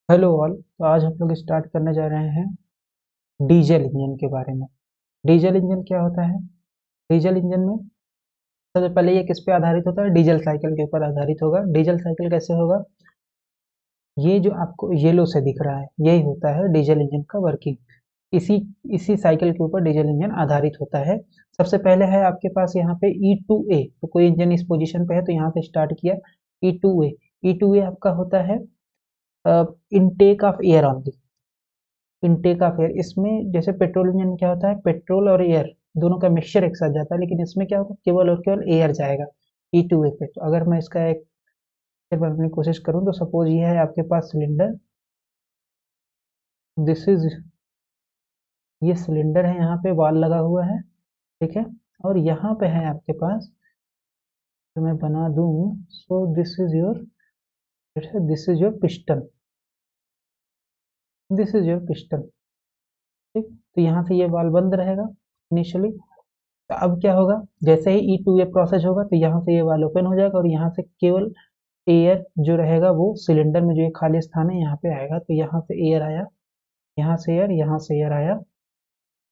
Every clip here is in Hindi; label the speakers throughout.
Speaker 1: Hello all. तो आज हम लोग स्टार्ट करने जा रहे हैं डीजल इंजन के बारे में। डीजल इंजन क्या होता है? डीजल इंजन में सबसे पहले ये किस पे आधारित होता है? डीजल साइकिल के ऊपर आधारित होगा। डीजल साइकिल कैसे होगा? ये जो आपको येलो से दिख रहा है यही होता है डीजल इंजन का वर्किंग। इसी इसी साइकिल के ऊपर डीजल इंजन आधारित होता है। सबसे पहले है आपके पास यहाँ पे E2A। तो कोई इंजन इस पोजीशन पे है तो यहाँ से स्टार्ट किया E2A। E2A आपका होता है intake of air only. Intake of air, इसमें जैसे पेट्रोल इंजन में क्या होता है, पेट्रोल और एयर दोनों का मिक्सचर एक साथ जाता है, लेकिन इसमें क्या होगा, केवल और केवल एयर जाएगा E2A पे। तो अगर मैं इसका एक पिक्चर बनाने की कोशिश करूं तो सपोज ये है आपके पास सिलेंडर। दिस इज, ये सिलेंडर है, यहाँ पे वाल लगा हुआ है, ठीक है। और यहाँ पे है आपके पास, तो मैं बना दूं, सो this is your piston. This is your piston, ठीक। तो यहाँ से ये वाल बंद रहेगा इनिशियली। तो अब क्या होगा, जैसे ही E2A प्रोसेस होगा तो यहाँ से ये वाल ओपन हो जाएगा और यहाँ से केवल एयर जो रहेगा वो सिलेंडर में जो ये खाली स्थान है यहाँ पे आएगा। तो यहाँ से एयर आया, यहाँ से एयर, यहाँ से एयर आया,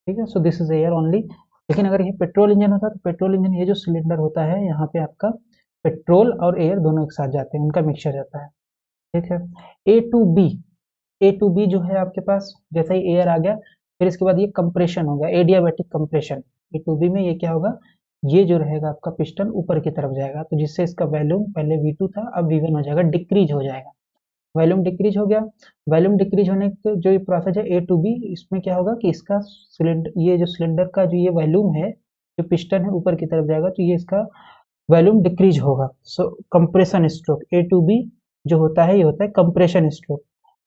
Speaker 1: ठीक है। सो दिस इज एयर ओनली। लेकिन अगर ये पेट्रोल इंजन होता तो पेट्रोल इंजन, ये जो सिलेंडर होता है यहाँ पे आपका पेट्रोल और एयर दोनों एक साथ जाते हैं, उनका मिक्सचर जाता है, ठीक है। A to B, A to B जो है आपके पास, जैसे ही एयर आ गया फिर इसके बाद ये कंप्रेशन होगा, adiabatic compression. A to B में ये क्या होगा, ये जो रहेगा आपका पिस्टन ऊपर की तरफ जाएगा, तो जिससे इसका वॉल्यूम पहले V2 था अब V1 हो जाएगा, डिक्रीज हो जाएगा। वॉल्यूम डिक्रीज हो गया। वॉल्यूम डिक्रीज होने के जो ये प्रोसेस है A to B, इसमें क्या होगा कि इसका सिलेंडर, ये जो सिलेंडर का जो ये वॉल्यूम है, जो पिस्टन है ऊपर की तरफ जाएगा तो ये इसका वॉल्यूम डिक्रीज होगा। So compression stroke A to B जो होता है ये होता है compression stroke.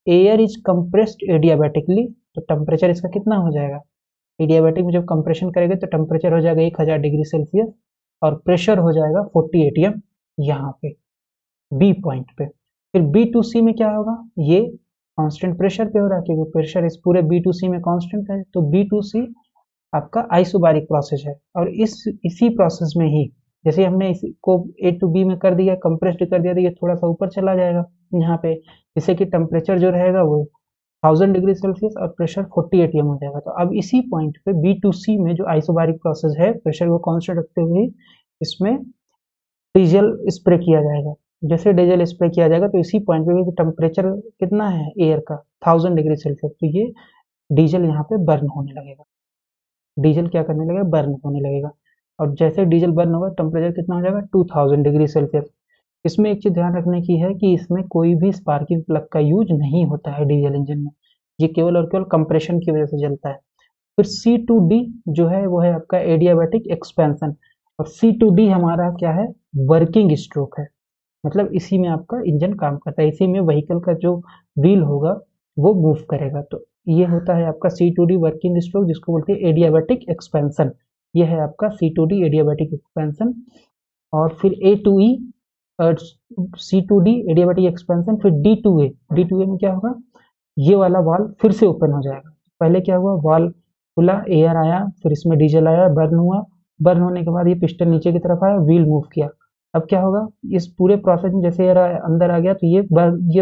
Speaker 1: Air is compressed adiabatically, तो टेम्परेचर इसका कितना हो जाएगा, एडियाबैटिक में जब कंप्रेशन करेंगे तो टेम्परेचर हो जाएगा 1000 डिग्री सेल्सियस और प्रेशर हो जाएगा 40 atm यहाँ पे बी पॉइंट पे। फिर B to C में क्या होगा, ये कांस्टेंट प्रेशर पे हो रहा है क्योंकि प्रेशर इस पूरे B to C में कांस्टेंट है। तो B to C आपका आइसोबारिक प्रोसेस है। और इसी प्रोसेस में ही जैसे हमने इसको A to B में कर दिया, कंप्रेस्ड कर दिया, तो ये थोड़ा सा ऊपर चला जाएगा यहाँ पे, जिससे कि टेम्परेचर जो रहेगा वो 1000 डिग्री सेल्सियस और प्रेशर 40 atm हो जाएगा। तो अब इसी पॉइंट पे B to C में जो आइसोबारिक प्रोसेस है, प्रेशर को कांस्टेंट रखते हुए इसमें डीजल स्प्रे किया जाएगा। जैसे डीजल स्प्रे किया जाएगा तो इसी पॉइंट पे भी टेम्परेचर कितना है एयर का, 1000 डिग्री सेल्सियस, तो ये डीजल यहाँ पे बर्न होने लगेगा। डीजल क्या करने लगेगा, बर्न होने लगेगा। और जैसे डीजल बर्न होगा टेम्परेचर कितना हो जाएगा, 2000 डिग्री सेल्सियस। इसमें एक चीज ध्यान रखने की है कि इसमें कोई भी स्पार्किंग प्लग का यूज नहीं होता है डीजल इंजन में, ये केवल और केवल कंप्रेशन की वजह से जलता है। फिर C to D जो है वो है आपका एडियाबैटिक एक्सपेंशन। और C to D हमारा क्या है, वर्किंग स्ट्रोक है। मतलब इसी में आपका इंजन काम करता है, इसी में व्हीकल का जो व्हील होगा वो मूव करेगा। तो ये होता है आपका C to D working stroke, जिसको बोलते हैं एडियाबैटिक एक्सपेंशन। ये है आपका C to D adiabatic expansion. और फिर A to E, C to D adiabatic expansion. फिर D to A, D to A में क्या होगा, ये वाला वाल्व फिर से ओपन हो जाएगा। पहले क्या हुआ, वाल्व खुला, एयर आया, फिर इसमें डीजल आया, बर्न हुआ। बर्न होने के बाद ये पिस्टन नीचे की तरफ आया, व्हील मूव किया। अब क्या होगा, इस पूरे प्रोसेस में जैसे एयर अंदर आ गया तो ये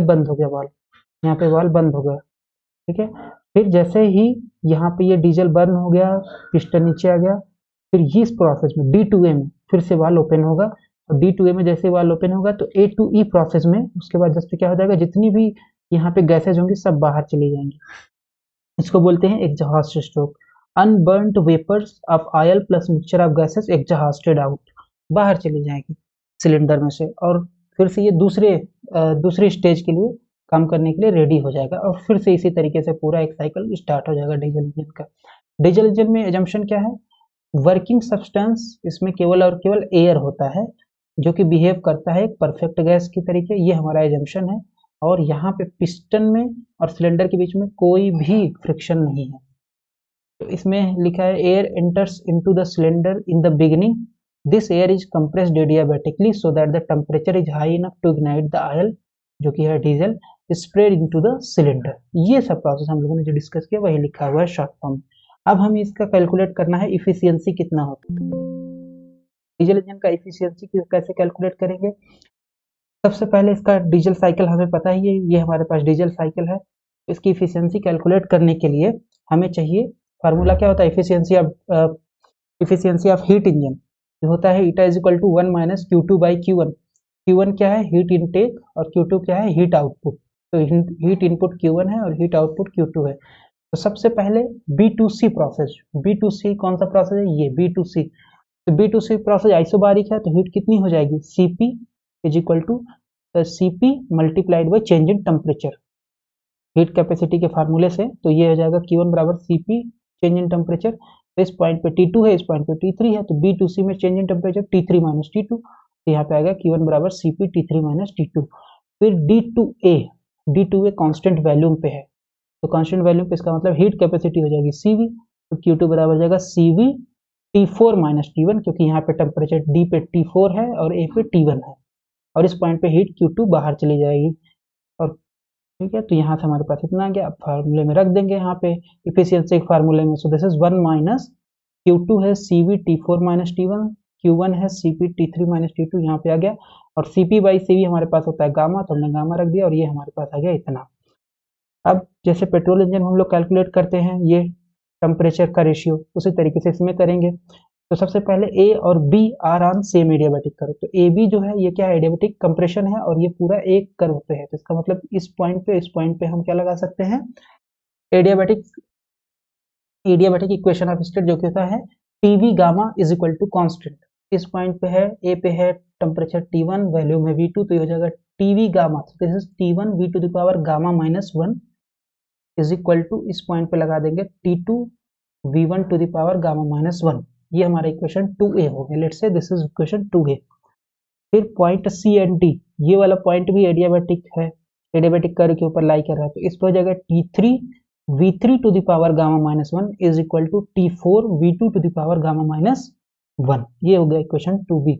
Speaker 1: बंद हो गया वाल्व, यहाँ पे वाल्व बंद हो गया, ठीक है। फिर जैसे ही यहाँ पे ये डीजल बर्न हो गया, पिस्टन नीचे आ गया, फिर इस प्रोसेस में D to A में फिर से वाल्व ओपन होगा। और D to A में जैसे वाल्व ओपन होगा तो A to E प्रोसेस में उसके बाद जस्ट क्या हो जाएगा, जितनी भी यहाँ पे गैसेज होंगी सब बाहर चली जाएंगी। इसको बोलते हैं exhaust stroke. Unburned vapours of oil plus mixture of gases exhausted out, बाहर चली जाएगी सिलेंडर में से। और फिर से ये दूसरे स्टेज के लिए काम करने के लिए रेडी हो जाएगा और फिर से इसी तरीके से पूरा एक साइकिल स्टार्ट हो जाएगा डीजल इंजन का। डीजल इंजन में एजम्पशन क्या है, वर्किंग सब्सटेंस इसमें केवल और केवल एयर होता है जो कि बिहेव करता है एक परफेक्ट गैस की तरीके, ये हमारा एजम्पशन है। और यहाँ पे पिस्टन में और सिलेंडर के बीच में कोई भी फ्रिक्शन नहीं है। तो इसमें लिखा है air enters into the cylinder in the beginning, this air is compressed adiabatically so that the temperature is high enough to ignite the oil, जो कि है diesel, spread into the cylinder. ये सब प्रोसेस हम लोगों ने जो डिस्कस किया वही लिखा हुआ है शॉर्ट फॉर्म। अब हमें इसका कैलकुलेट करना है इफिशियंसी कितना होता है। डीजल इंजन का इफिशियंसी कैसे कैलकुलेट करेंगे, सबसे पहले इसका डीजल साइकिल हमें पता ही है, ये हमारे पास डीजल साइकिल है। इसकी इफिशियंसी कैलकुलेट करने के लिए हमें चाहिए, फार्मूला क्या होता है, इफिशियंसी ऑफ हीट इंजन जो होता है eta is equal to 1 minus Q two by Q one. Q one क्या है, हीट इनटेक, और क्यू टू क्या है, हीट आउटपुट। तो हीट इनपुट क्यू वन है और हीट आउटपुट क्यू टू है। तो सबसे पहले B2C प्रोसेस, B2C कौन सा प्रोसेस है, ये B2C। तो B2C प्रोसेस आइसोबारिक है, तो हीट कितनी हो जाएगी, Cp is equal to Cp multiplied by change in temperature, heat capacity के फार्मूले से। तो ये हो जाएगा Q1 बराबर Cp चेंज इन टेम्परेचर। तो इस पॉइंट पे T2 है, इस पॉइंट पे T3 है, तो B2C में change in temperature T3 minus T2, तो यहाँ पे आ गया Q1 बराबर Cp T3 माइनस T2। फिर D2A कांस्टेंट वैल्यूम पे है, तो कांस्टेंट वैल्यूम पे इसका मतलब हीट कैपेसिटी हो जाएगी Cv, तो Q2 बराबर हो जाएगा Cv T4 माइनस T1, क्योंकि यहाँ पे टेम्परेचर D पे T4 है और A पे T1 है, और इस पॉइंट पे हीट Q2 बाहर चली जाएगी। और ठीक है, तो यहाँ से हमारे पास इतना आ गया। अब फार्मूले में रख देंगे यहाँ पे इफिशियंसी के फार्मूले में। सो दिस इज 1 माइनस Q2 है Cv T4 minus T1, Q1 है Cp T3 माइनस T2, यहाँ पे आ गया। और Cp बाई Cv हमारे पास होता है गामा, तो हमने गामा रख दिया, और ये हमारे पास आ गया इतना। अब जैसे पेट्रोल इंजन हम लोग कैलकुलेट करते हैं ये टेम्परेचर का रेशियो, उसी तरीके से इसमें करेंगे। तो सबसे पहले ए और B are on same adiabatic curve. तो ए बी जो है ये क्या है, एडियाबैटिक कंप्रेशन है, और ये पूरा एक कर्व पे है। तो इसका मतलब इस पॉइंट पे हम क्या लगा सकते हैं, एडियाबैटिक इक्वेशन ऑफ स्टेट, जो कि होता है T V gamma is equal to constant. इस पॉइंट पे है, ए पे है टेम्परेचर T1, वैल्यूम है V2, तो ये हो जाएगा T V gamma, this is T1 V to the power gamma minus 1 is equal to, इस पॉइंट पे लगा देंगे T2 V1 to the power gamma minus 1। ये हमारा इक्वेशन 2A हो गया। Let's say this is equation 2A। फिर पॉइंट सी एंड डी, ये वाला पॉइंट भी एडियाबैटिक है, एडियाबैटिक कर्व के ऊपर लाई कर रहा है, तो इस पर हो जाएगा T3 V3 to the power gamma minus 1 is equal to T4 V2 to the power gamma minus 1। ये हो गया इक्वेशन 2B।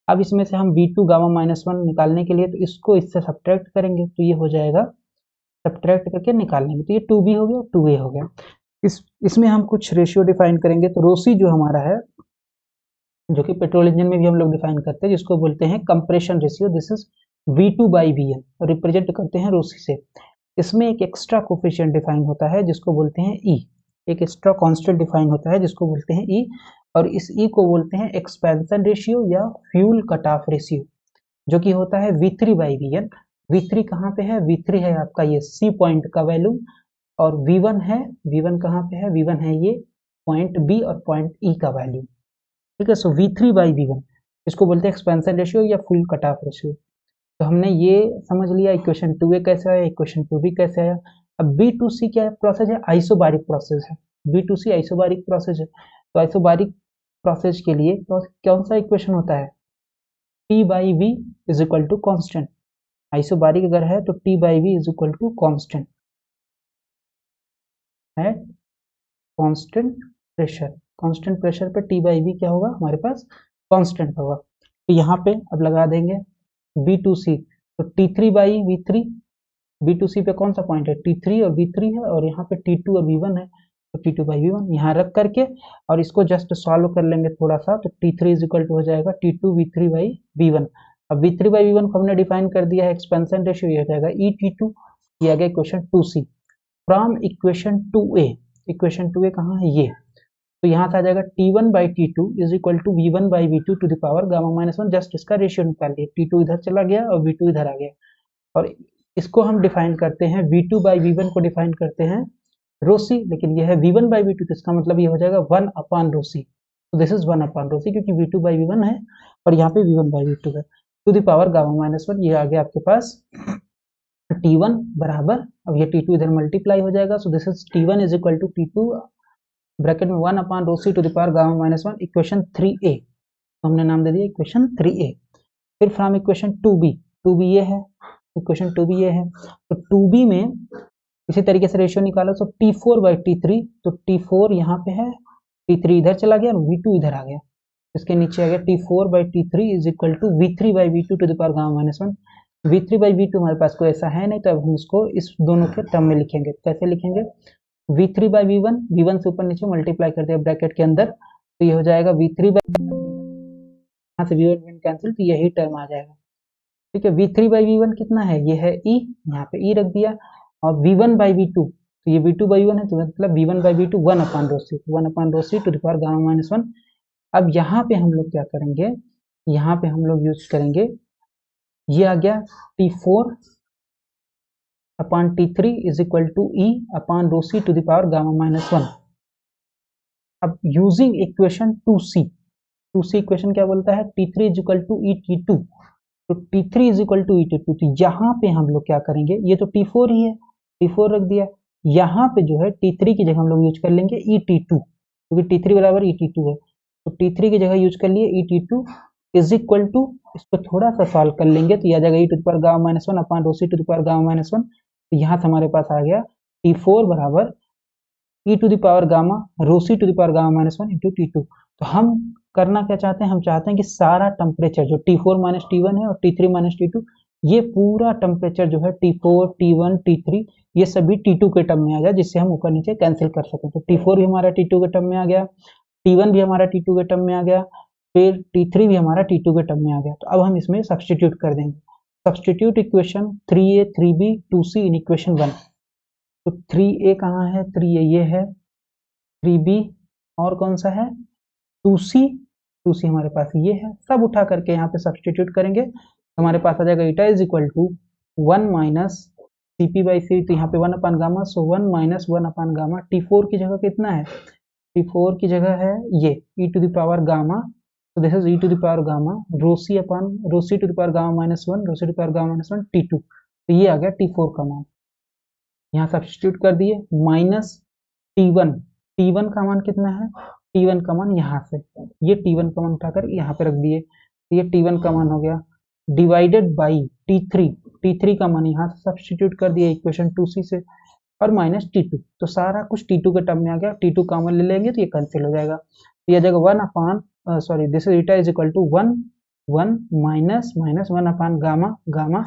Speaker 1: अब इसमें से हम V2 गामा माइनस 1 निकालने के लिए, तो इसको इससे सब्ट्रैक्ट करेंगे, तो ये हो जाएगा, सब्ट्रैक्ट करके निकालेंगे, तो ये 2B हो गया, 2A हो गया। इसमें हम कुछ रेशियो डिफाइन करेंगे। तो रोसी जो हमारा है, जो कि पेट्रोल इंजन में भी हम लोग डिफाइन करते हैं, जिसको बोलते हैं compression ratio, this is V2 by Vn, represent करते हैं रोसी से। इसमें एक एक्स्ट्रा कोफिशिएंट डिफाइन होता है जिसको बोलते हैं E, एक एक्स्ट्रा कांस्टेंट डिफाइन होता है जिसको बोलते हैं E, और इस E को बोलते हैं एक्सपेंशन रेशियो या फ्यूल कट ऑफ रेशियो, जो कि होता है V3 बाई Vn। V3 कहाँ पे है, V3 है आपका ये C पॉइंट का वैल्यू, और V1 है, V1 कहाँ पे है, V1 है ये पॉइंट B और पॉइंट E का वैल्यू। ठीक है, सो V3 बाई V1 इसको बोलते हैं एक्सपेंशन रेशियो या फुल कट ऑफ रेशियो। तो हमने ये समझ लिया इक्वेशन 2A कैसे आया, इक्वेशन 2B कैसे आया। अब B2C क्या प्रोसेस है, आइसोबारिक प्रोसेस है। B2C आइसोबारिक प्रोसेस है। तो आइसोबारिक प्रोसेस के लिए तो कौन सा इक्वेशन होता है, T by V is equal to constant. Isobaric अगर है तो T by V is equal to constant है, कांस्टेंट प्रेशर पे T बाई V क्या होगा, हमारे पास कांस्टेंट होगा। तो यहाँ पे अब लगा देंगे B2C, तो T3 बाई V3, B2C पे कौन सा पॉइंट है, T3 और V3 है, और यहाँ पे T2 और V1 है, तो T2 बाई V1 यहाँ रख करके और इसको जस्ट सॉल्व कर लेंगे थोड़ा सा, तो T3 इज इक्वल टू हो जाएगा T2 V3 बाई V1। अब V3 बाई V1 को हमने डिफाइन कर दिया है एक्सपेंशन रेशियो, ये हो जाएगा ET2। ये आ गया equation 2C। From equation 2A, equation 2A कहाँ है ये, तो यहाँ से आ जाएगा T1 by T2 is equal to V1 by V2 to the power gamma minus 1। Just इसका रेशियो निकाल लिया, T2 इधर चला गया और V2 इधर आ गया, और इसको हम डिफाइन करते हैं V2 बाई V1 को डिफाइन करते हैं रोसी, लेकिन ये है V1 बाई V2, तो इसका मतलब ये हो जाएगा 1 अपॉन रोसी। तो दिस इज 1 अपॉन रोसी, क्योंकि V2 बाई V1 है और यहाँ पे V1 बाई V2 है, to the power gamma minus 1। ये आ गया आपके पास T1 बराबर, अब ये T2 इधर मल्टीप्लाई हो जाएगा, so this is T1 is equal to T2 bracket में 1 upon rho C to the power gamma minus 1, equation 3A, तो हमने नाम दे दिया इक्वेशन 3A। फिर फ्रॉम इक्वेशन 2B ये है, इक्वेशन 2B ये है, तो 2B में इसी तरीके से रेशियो निकालो, तो T4 बाई T3, तो T4 यहाँ पे है, T3 इधर चला गया और V2 इधर आ गया, इसके नीचे आ गया T4 by T3 is equal to V3 by V2 to the power gamma minus 1। V3 by V2 हमारे पास कोई ऐसा है नहीं, तो अब हम इसको इस दोनों के टर्म में लिखेंगे। कैसे लिखेंगे, V3 बाई V1, V1 से ऊपर नीचे मल्टीप्लाई कर दिया ब्रैकेट के अंदर, तो ये हो जाएगा V3 बाई, यहाँ से V1 कैंसिल, तो यही टर्म आ जाएगा, ठीक है। V3/V1 कितना है, ये है E, यहाँ पे E रख दिया, और V1/V2, तो ये V2/V1 है, तो मतलब V1/V2 1/ρC, 1/ρC to the power gamma minus 1। अब यहाँ पे हम लोग क्या करेंगे, यहाँ पे हम लोग यूज करेंगे, ये आ गया T4/T3 is equal to E/ρC to the power gamma minus 1। अब यूजिंग इक्वेशन 2C इक्वेशन क्या बोलता है, T3 is equal to ET2, तो T3 is equal to ET2, तो यहाँ पे हम लोग क्या करेंगे, ये तो T4 ही है, T4 रख दिया, यहाँ पे जो है T3 की जगह हम लोग यूज कर लेंगे ET2, क्योंकि T3 बराबर ET2 है, तो T3 की जगह यूज कर लिए ET2 इज इक्वल टू, इसको थोड़ा सा सॉल्व कर लेंगे तो यह आ जाएगा e to the power gamma minus 1 upon ρC to the power gamma minus 1। तो यहाँ से हमारे पास आ गया T4 बराबर e to the power gamma ρC to the power gamma minus 1 into T2। तो हम करना क्या चाहते हैं, हम चाहते हैं कि सारा टेम्परेचर जो T4 माइनस T1 है और T3 माइनस T2, ये पूरा टेम्परेचर जो है T4 T1 T3 ये सभी T2 के टर्म में आ जाए, जिससे हम ऊपर नीचे कैंसिल कर सकें। तो T4 भी हमारा T2 के टर्म में आ गया, T1 भी हमारा T2 के टर्म में आ गया, फिर T3 भी हमारा T2 के टर्म में आ गया। तो अब हम इसमें सब्सटीट्यूट कर देंगे, substitute equation 3A 3B 2C in equation 1। तो 3A कहाँ है, 3A ये है, 3B और कौन सा है 2C, 2C हमारे पास ये है, सब उठा करके यहाँ पे सब्सटीट्यूट करेंगे, हमारे पास आ जाएगा eta is equal to 1 minus CP/C, तो यहाँ पे 1 upon gamma, so 1 minus 1 upon gamma. T4 की जगह कितना है, T4 की जगह है ये e to the power gamma, so this is e to the power gamma ρC upon ρC to the power gamma minus 1 ρC to the power gamma minus 1 T2। तो ये आ गया T4 का मान, यहाँ सब्स्टिट्यूट कर दिए, माइनस T1 का मान कितना है, T1 का मान यहाँ से, ये T1 का मान उठाकर यहाँ पे रख दिए, तो ये T1 का मान हो गया, डिवाइडेड बाई T3 का मान यहाँ से सब्स्टिट्यूट कर दिया इक्वेशन 2C से, और माइनस T2, तो सारा कुछ T2 के टर्म में आ गया, T2 कॉमन ले लेंगे तो ये कैंसिल हो जाएगा, तो ये आ जाएगा 1 upon sorry this is eta is equal to 1 minus 1 upon gamma.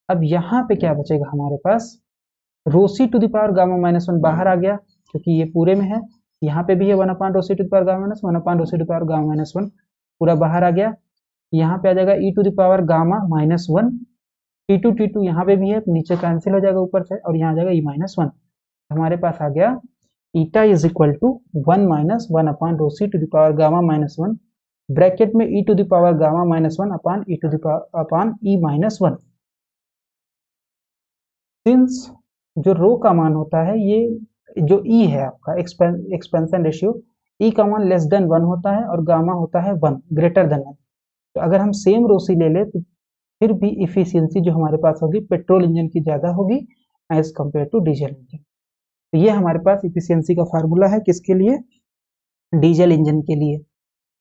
Speaker 1: अब यहाँ पे क्या बचेगा हमारे पास, ρC to the power gamma minus 1 बाहर आ गया, क्योंकि ये पूरे में है, यहाँ पे भी है 1 upon ρC to the power gamma minus 1 upon ρC to the power gamma minus 1 पूरा बाहर आ गया, यहाँ पे आ जाएगा e to the power gamma minus 1, T2 यहाँ पे भी है, नीचे कैंसिल हो जाएगा ऊपर से, और यहाँ आ जाएगा e माइनस 1, हमारे पास आ गया eta is equal to 1 minus 1 upon ρC to the power gamma minus 1 bracket में e to the power gamma minus 1 upon e to the power upon e minus 1। Since जो रो का मान होता है, ये जो e है आपका एक्सपेंशन रेशियो, e का मान लेस देन 1 होता है और गामा होता है 1 ग्रेटर देन 1। तो अगर हम सेम ρC ले ले तो फिर भी इफिशियंसी जो हमारे पास होगी पेट्रोल इंजन की ज़्यादा होगी as compare to diesel engine. तो ये हमारे पास इफिशियंसी का फार्मूला है किसके लिए, डीजल इंजन के लिए।